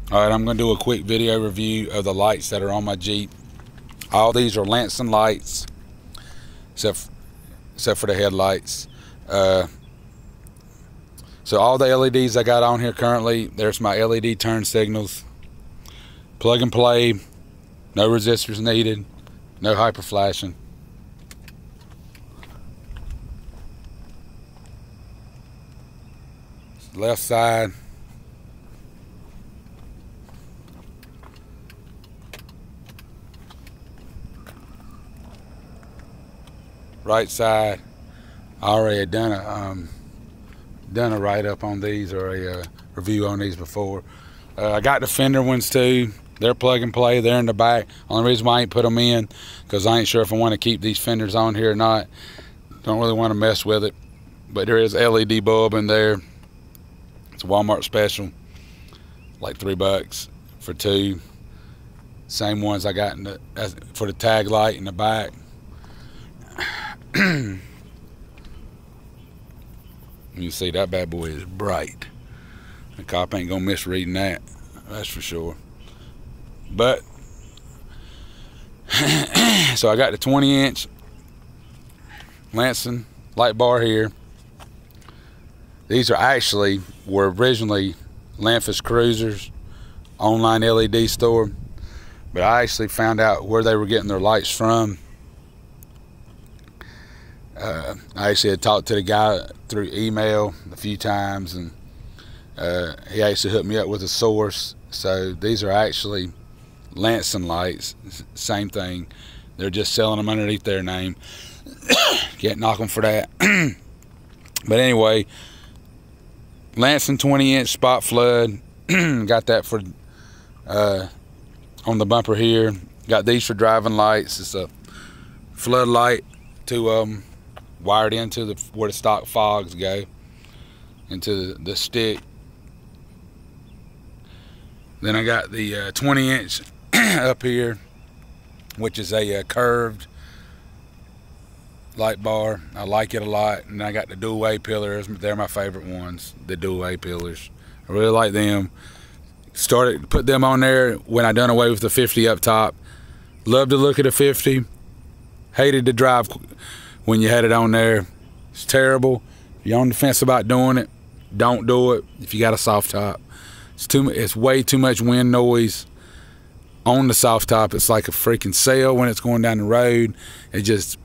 Alright, I'm going to do a quick video review of the lights that are on my Jeep. All these are Lansing lights, except for the headlights. So all the LEDs I got on here currently, there's my LED turn signals. Plug and play, no resistors needed, no hyper flashing. Left side. Right side. I already had done a write-up on these, or a review on these before. I got the fender ones too. They're plug and play. They're in the back. Only reason why I ain't put them in, because I ain't sure if I want to keep these fenders on here or not. Don't really want to mess with it. But there is LED bulb in there. It's a Walmart special, like $3 for two. Same ones I got for the tag light in the back. You see that bad boy is bright. The cop ain't gonna miss reading that, that's for sure. But so I got the 20-inch Lansing light bar here. These were originally Lanfus Cruisers online LED store, but I actually found out where they were getting their lights from. I actually had talked to the guy through email a few times, and he actually hooked me up with a source. So these are actually Lansing lights, same thing. They're just selling them underneath their name. Can't knock them for that. But anyway, Lansing 20-inch spot flood. Got that for on the bumper here. Got these for driving lights. It's a floodlight to wired into where the stock fogs go, into the stick. Then I got the 20-inch up here, which is a curved light bar. I like it a lot. And I got the dual A pillars. They're my favorite ones, the dual A pillars. I really like them. Started to put them on there when I done away with the 50 up top. Love to look at a 50. Hated to drive when you had it on there. It's terrible. If you're on the fence about doing it, don't do it if you got a soft top. It's way too much wind noise on the soft top. It's like a freaking sail when it's going down the road. It just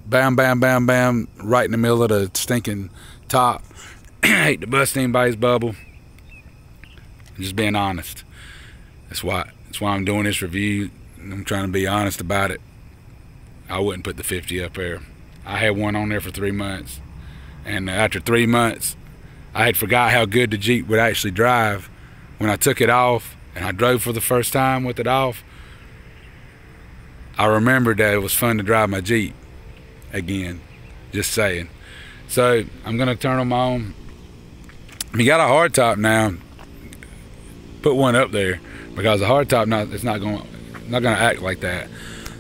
bam, bam, bam, bam, right in the middle of the stinking top. Hate to bust anybody's bubble. I'm just being honest. That's why I'm doing this review. I'm trying to be honest about it. I wouldn't put the 50 up there. I had one on there for 3 months, and after 3 months I had forgot how good the Jeep would actually drive. When I took it off and I drove for the first time with it off, I remembered that it was fun to drive my Jeep again. Just saying. So I'm gonna turn them on. If you got a hard top now, put one up there, because the hard top it's not gonna act like that.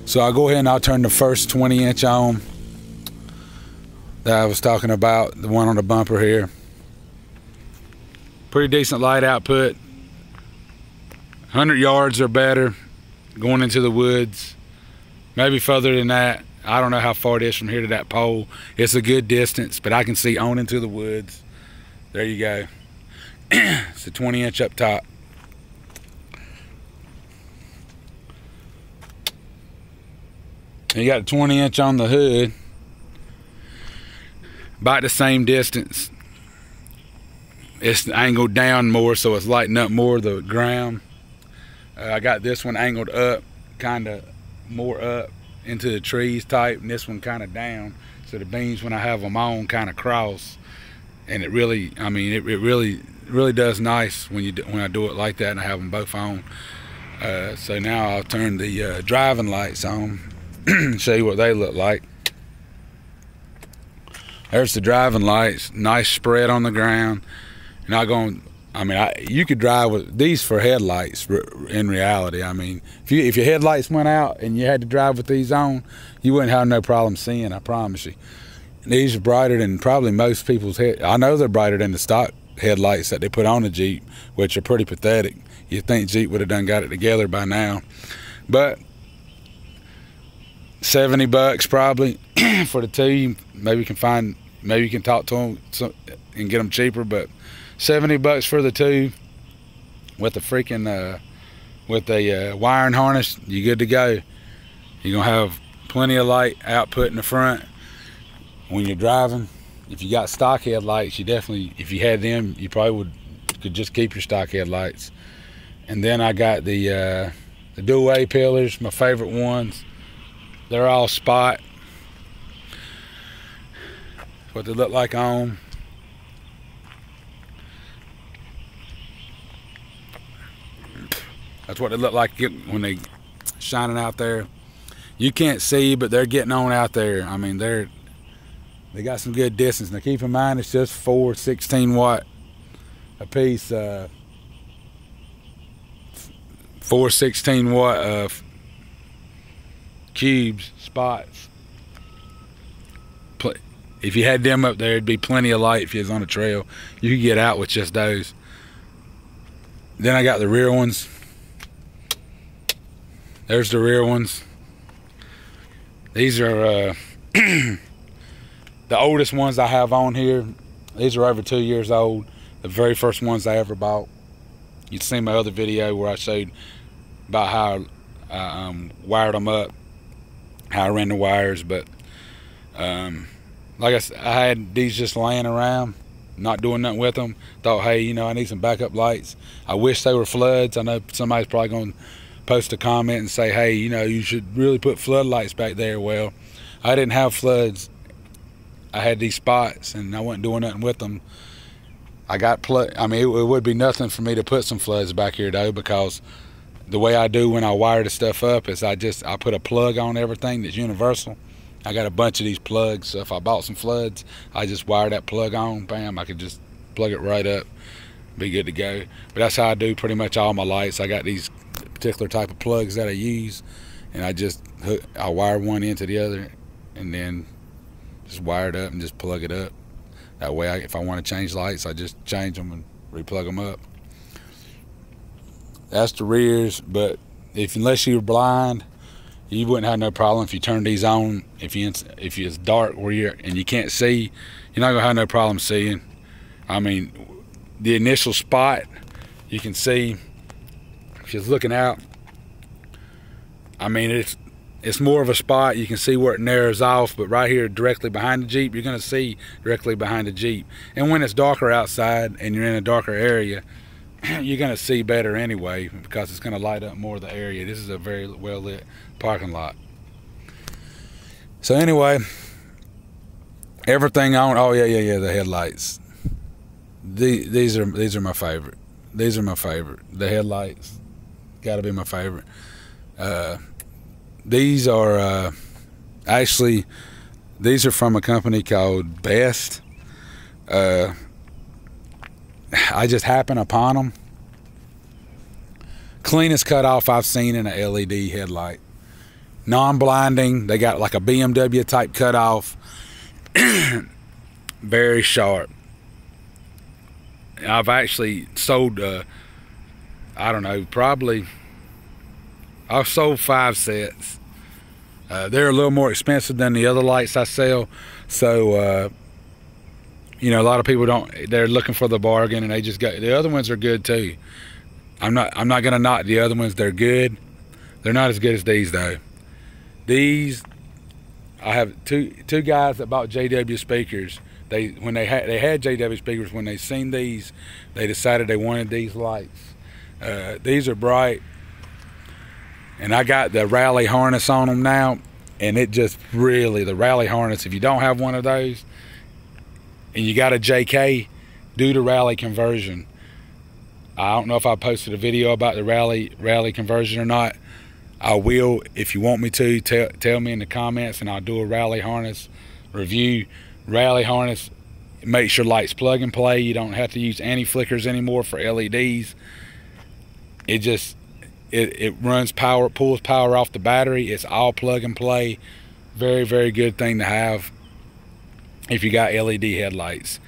So I'll go ahead and I'll turn the first 20-inch on that I was talking about, the one on the bumper here. Pretty decent light output. 100 yards or better going into the woods. Maybe further than that. I don't know how far it is from here to that pole. It's a good distance, but I can see on into the woods. There you go. It's a 20-inch up top. You got a 20-inch on the hood, about the same distance. It's angled down more, so it's lighting up more of the ground. I got this one angled up, kind of more up into the trees type, and this one kind of down, so the beams, when I have them on, kind of cross. And it really, I mean, it really does nice when I do it like that and I have them both on. So now I'll turn the driving lights on. Show you what they look like. There's the driving lights, nice spread on the ground. You could drive with these for headlights in reality. I mean, if your headlights went out and you had to drive with these on, you wouldn't have no problem seeing, I promise you. These are brighter than probably most people's head. I know they're brighter than the stock headlights that they put on the Jeep, which are pretty pathetic. You'd think Jeep would have done got it together by now. But $70 probably for the two. Maybe you can talk to them and get them cheaper, but $70 for the two with the freaking with a wiring harness, you good to go. You're gonna have plenty of light output in the front when you're driving. If you got stock headlights, you definitely, if you had them, you probably could just keep your stock headlights. And then I got the dual A pillars, my favorite ones. They're all spot. What they look like on. That's what they look like when they shining out there. You can't see, but they're getting on out there. I mean, they got some good distance. Now keep in mind, it's just 4 16-watt a piece. 4 16-watt cubes, spots. If you had them up there, it'd be plenty of light if you was on a trail. You could get out with just those. Then I got the rear ones. There's the rear ones. These are the oldest ones I have on here. These are over 2 years old. The very first ones I ever bought. You'd seen my other video where I showed about how I wired them up, how I ran the wires. But like I said, I had these just laying around, not doing nothing with them. Thought, hey, you know, I need some backup lights. I wish they were floods. I know somebody's probably going to post a comment and say, hey, you know, you should really put floodlights back there. Well, I didn't have floods. I had these spots and I wasn't doing nothing with them. I mean, it would be nothing for me to put some floods back here though, because the way I do when I wire the stuff up is I put a plug on everything that's universal. I got a bunch of these plugs, so if I bought some floods, I just wire that plug on, bam, I could just plug it right up, be good to go. But that's how I do pretty much all my lights. I got these particular type of plugs that I use, and I wire one into the other and then just wire it up and just plug it up. That way, if I want to change lights, I just change them and replug them up. That's the rears, but unless you're blind, you wouldn't have no problem if you turn these on. If it's dark where and you can't see, you're not gonna have no problem seeing. I mean, the initial spot, you can see if you're looking out. I mean, it's more of a spot. You can see where it narrows off, but right here directly behind the Jeep, you're gonna see directly behind the Jeep. And when it's darker outside and you're in a darker area, you're gonna see better anyway, because it's gonna light up more of the area. This is a very well lit parking lot. So anyway, everything on. Oh yeah, the headlights. These are my favorite. These are my favorite. The headlights got to be my favorite. These are actually, these are from a company called Best. I just happened upon them. Cleanest cutoff I've seen in a LED headlight. Non-blinding. They got like a BMW type cutoff. Very sharp. I've actually sold, I don't know, probably, I've sold 5 sets. They're a little more expensive than the other lights I sell. So, you know, a lot of people they're looking for the bargain, and they just got, the other ones are good too. I'm not gonna knock the other ones, they're good. They're not as good as these though. These, I have two guys that bought JW speakers. They had JW speakers. When they seen these, they decided they wanted these lights. These are bright, and I got the rally harness on them now, and it just really, the rally harness, if you don't have one of those and you got a JK, do the rally conversion. I don't know if I posted a video about the rally conversion or not. I will. If you want me to, tell me in the comments, and I'll do a rally harness review. Rally harness makes your lights plug and play. You don't have to use anti-flickers anymore for LEDs. It runs power, pulls power off the battery. It's all plug and play. Very, very good thing to have if you got LED headlights.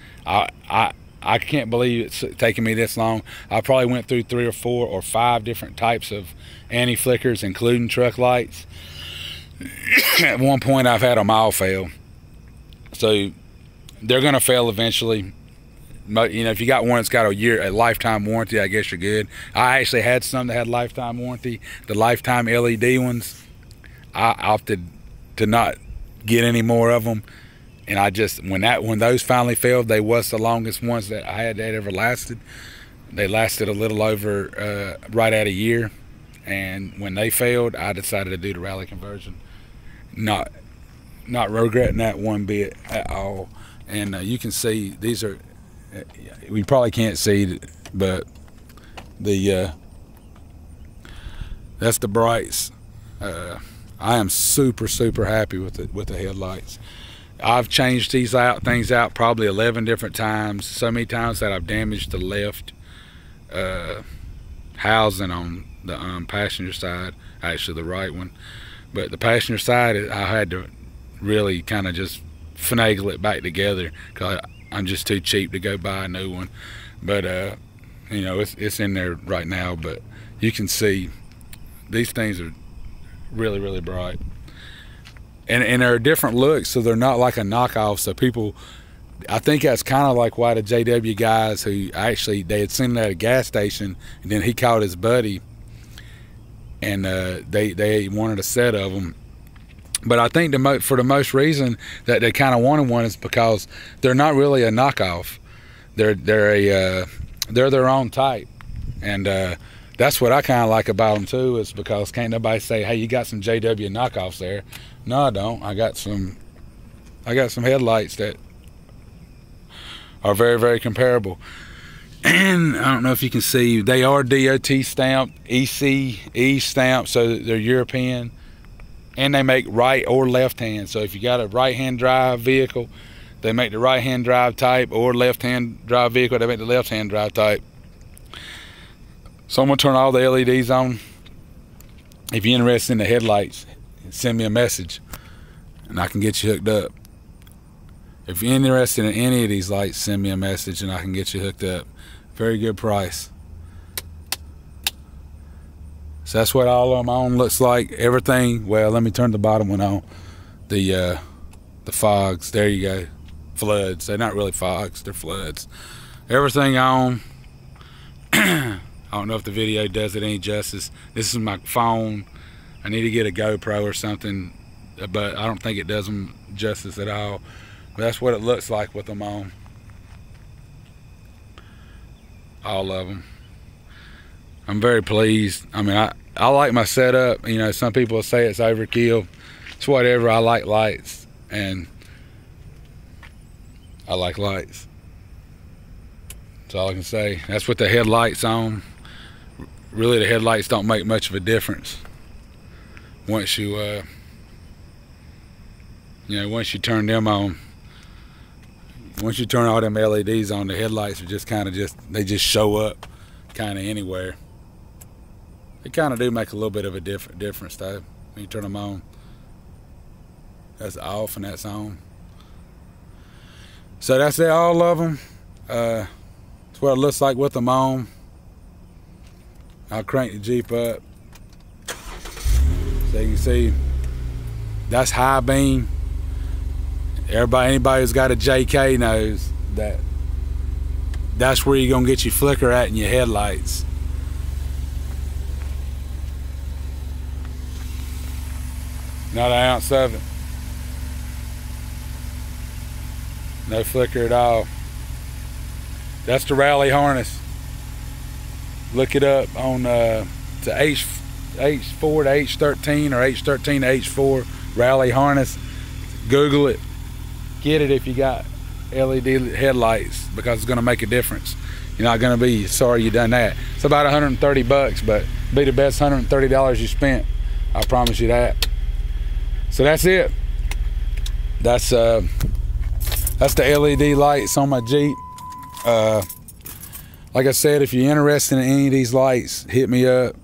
I can't believe it's taking me this long. I probably went through 3 or 4 or 5 different types of anti-flickers, including truck lights. At one point, I've had them all fail. So they're going to fail eventually. You know, if you got one that's got a lifetime warranty, I guess you're good. I actually had some that had lifetime warranty. The lifetime LED ones, I opted to not get any more of them. And I just, when those finally failed, they was the longest ones that I had that ever lasted. They lasted a little over right at a year. And when they failed, I decided to do the rally conversion. Not regretting that one bit at all. And you can see these are, we probably can't see, but that's the brights. I am super happy with the headlights. I've changed things out probably 11 different times. So many times that I've damaged the left housing on the passenger side, actually the right one. But the passenger side, I had to really kind of just finagle it back together because I'm just too cheap to go buy a new one. But you know, it's in there right now. But you can see these things are really bright. And they're different looks, so they're not like a knockoff. So people, I think that's kind of like why the JW guys who actually, they had seen it at a gas station, and then he called his buddy, and they wanted a set of them. But I think for the most reason that they kind of wanted one is because they're not really a knockoff. They're their own type, and that's what I kind of like about them too. Is because can't nobody say, "Hey, you got some JW knockoffs there." No, I don't. I got some headlights that are very comparable. And I don't know if you can see, they are DOT stamped, ECE stamped, so they're European. And they make right or left hand. So if you got a right hand drive vehicle, they make the right hand drive type, or left hand drive vehicle, they make the left hand drive type. So I'm gonna turn all the LEDs on. If you're interested in the headlights, send me a message and I can get you hooked up. If you're interested in any of these lights, send me a message and I can get you hooked up. Very good price. So that's what all of them on looks like. Everything, well, let me turn the bottom one on. The fogs, there you go. Floods, they're not really fogs, they're floods. Everything on. I don't know if the video does it any justice. This is my phone. I need to get a GoPro or something, but I don't think it does them justice at all. But that's what it looks like with them on. All of them. I'm very pleased. I mean, I like my setup. You know, some people say it's overkill. It's whatever. I like lights, and I like lights. That's all I can say. That's what the headlights on. Really, the headlights don't make much of a difference. Once you, you know, once you turn them on, once you turn all them LEDs on, the headlights are just kind of they just show up kind of anywhere. They kind of do make a little bit of a difference though. When you turn them on, that's off and that's on. So that's it, all of them. That's what it looks like with them on. I'll crank the Jeep up so you can see that's high beam. Anybody who's got a JK knows that that's where you're gonna get your flicker at in your headlights. Not an ounce of it. No flicker at all. That's the rally harness. Look it up on to H4 to H13 or H13 to H4 rally harness. Google it. Get it if you got LED headlights, because it's going to make a difference. You're not going to be sorry you done that. It's about 130 bucks, but it'll be the best $130 you spent. I promise you that. So that's it. That's the LED lights on my Jeep. Like I said, if you're interested in any of these lights, hit me up,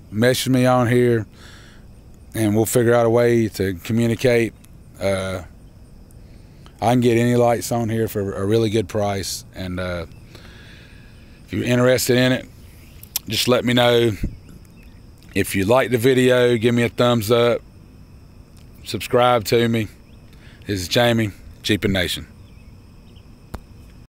message me on here, and we'll figure out a way to communicate. I can get any lights on here for a really good price, and if you're interested in it, just let me know. If you like the video, give me a thumbs up, subscribe to me. This is Jamie, Jeepin' Nation.